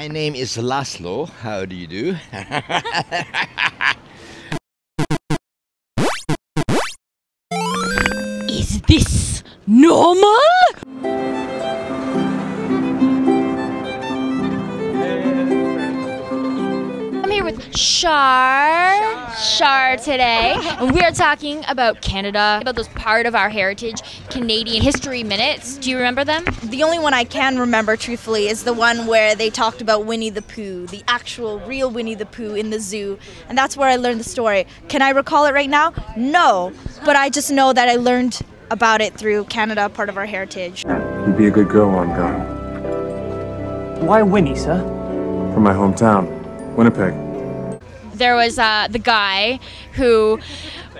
My name is Laszlo. How do you do? Is this normal? I'm here with Shar today, and we are talking about Canada, about those part of our heritage, Canadian history minutes. Do you remember them? The only one I can remember, truthfully, is the one where they talked about Winnie the Pooh, the actual, real Winnie the Pooh in the zoo, and that's where I learned the story. Can I recall it right now? No, but I just know that I learned about it through Canada, part of our heritage. You'd be a good girl while I'm gone. Why Winnie, sir? From my hometown, Winnipeg. There was the guy who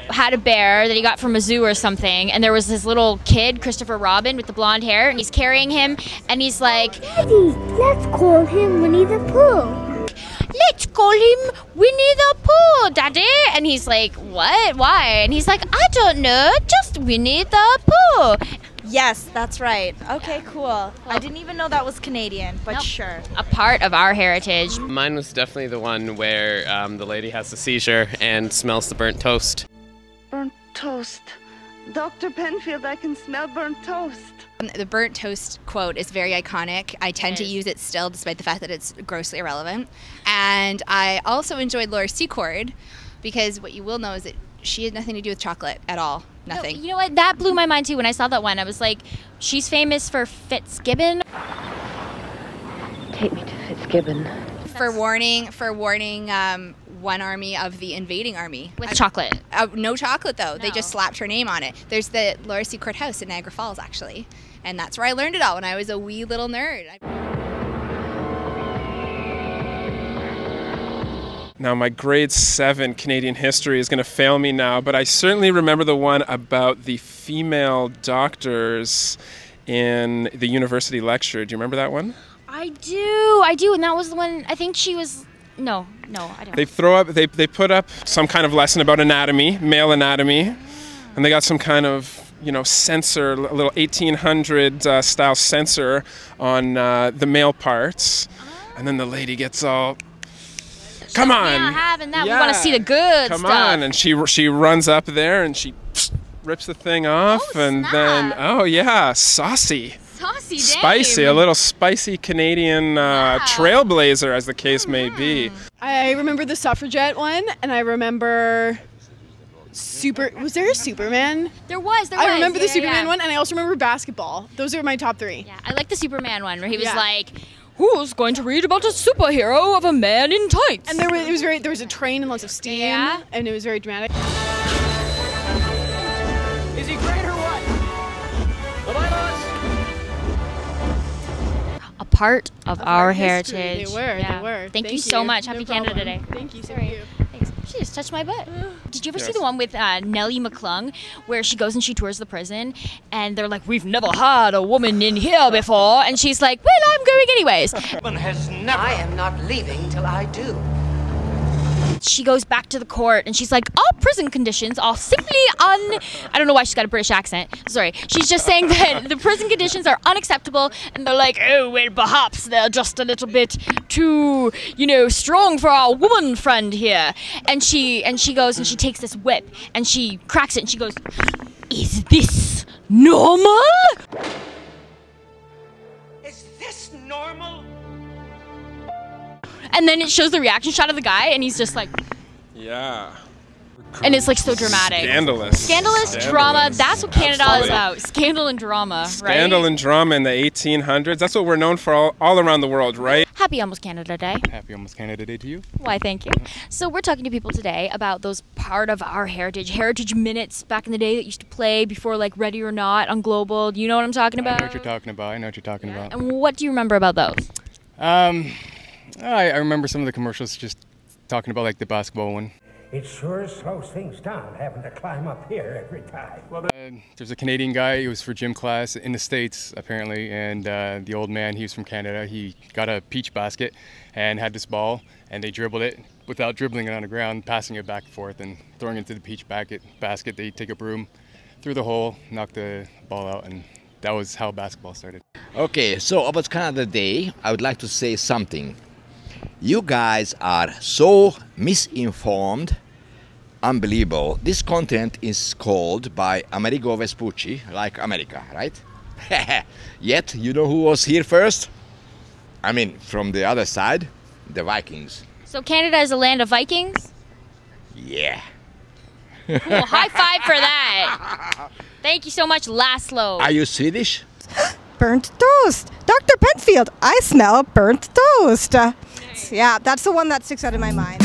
had a bear that he got from a zoo or something, and there was this little kid, Christopher Robin, with the blonde hair, and he's carrying him, and he's like, Daddy, let's call him Winnie the Pooh. let's call him Winnie the Pooh, Daddy. And he's like, what? Why? And he's like, I don't know, just Winnie the Pooh. Yes, that's right. Okay, cool. I didn't even know that was Canadian, but Nope. sure. A part of our heritage. Mine was definitely the one where the lady has a seizure and smells the burnt toast. Burnt toast. Dr. Penfield, I can smell burnt toast. The burnt toast quote is very iconic. I tend to use it still, despite the fact that it's grossly irrelevant. And I also enjoyed Laura Secord, because what you will know is that she had nothing to do with chocolate at all. Nothing. No, you know what? That blew my mind too when I saw that one. I was like, she's famous for Fitzgibbon. Take me to Fitzgibbon. For warning one army of the invading army. With chocolate. No chocolate, though. No. They just slapped her name on it. There's the Laura Secord house in Niagara Falls, actually. And that's where I learned it all when I was a wee little nerd. Now, my grade 7 Canadian history is going to fail me now, but I certainly remember the one about the female doctors in the university lecture. Do you remember that one? I do, and that was the one, I think she was, no, I don't. They put up some kind of lesson about anatomy, male anatomy, and they got some kind of, sensor, a little 1800 style sensor on the male parts, and then the lady gets all, come on! We're not having that. We want to see the good Come stuff. on, and she runs up there and she rips the thing off, and then saucy, Saucy dame. spicy, a little spicy Canadian trailblazer, as the case may be. I remember the suffragette one, and I remember was there a Superman? There was. I remember the Superman one, and I also remember basketball. Those are my top 3. Yeah, I like the Superman one where he was like, who's going to read about a superhero of a man in tights? And there was a train and lots of steam, and it was very dramatic. Is he great or what? Am I lost? A part of our heritage. They were. Thank you so much. Happy Canada Day. Thank you. Sorry. Thanks. She just touched my butt. Did you ever see the one with Nellie McClung, where she goes and she tours the prison, and they're like, we've never had a woman in here before, and she's like, well, I'm going anyways. I am not leaving till I do. She goes back to the court and she's like, all prison conditions are simply I don't know why she's got a British accent. Sorry. She's just saying that the prison conditions are unacceptable, and they're like, oh, well, perhaps they're just a little bit too, strong for our woman friend here. And she goes and she takes this whip and she cracks it and she goes, is this normal? Is this normal? And then it shows the reaction shot of the guy, and he's just like, Yeah. and it's like so dramatic. Scandalous drama. That's what Canada is about. Scandal and drama, right? Scandal and drama in the 1800s. That's what we're known for all around the world, right? Happy Almost Canada Day. Happy Almost Canada Day to you. Why, thank you. So we're talking to people today about those part of our heritage minutes back in the day that used to play before, like, Ready or Not on Global. Do you know what I'm talking about? I know what you're talking about. And what do you remember about those? I remember some of the commercials just talking about, like, the basketball one. It sure slows things down having to climb up here every time. There's a Canadian guy who was for gym class in the States, apparently, and the old man, he was from Canada. He got a peach basket and had this ball, and they dribbled it without dribbling it on the ground, passing it back and forth and throwing it into the peach basket. They take a broom through the hole, knock the ball out, and that was how basketball started. Okay, so about Canada Day, I would like to say something. You guys are so misinformed. Unbelievable. This continent is called by Amerigo Vespucci, like America, right? Yet, you know who was here first? I mean, from the other side, the Vikings. So Canada is a land of Vikings? Yeah. Cool. High five for that. Thank you so much, Laszlo. Are you Swedish? Burnt toast. Dr. Penfield, I smell burnt toast. Yeah, that's the one that sticks out in my mind.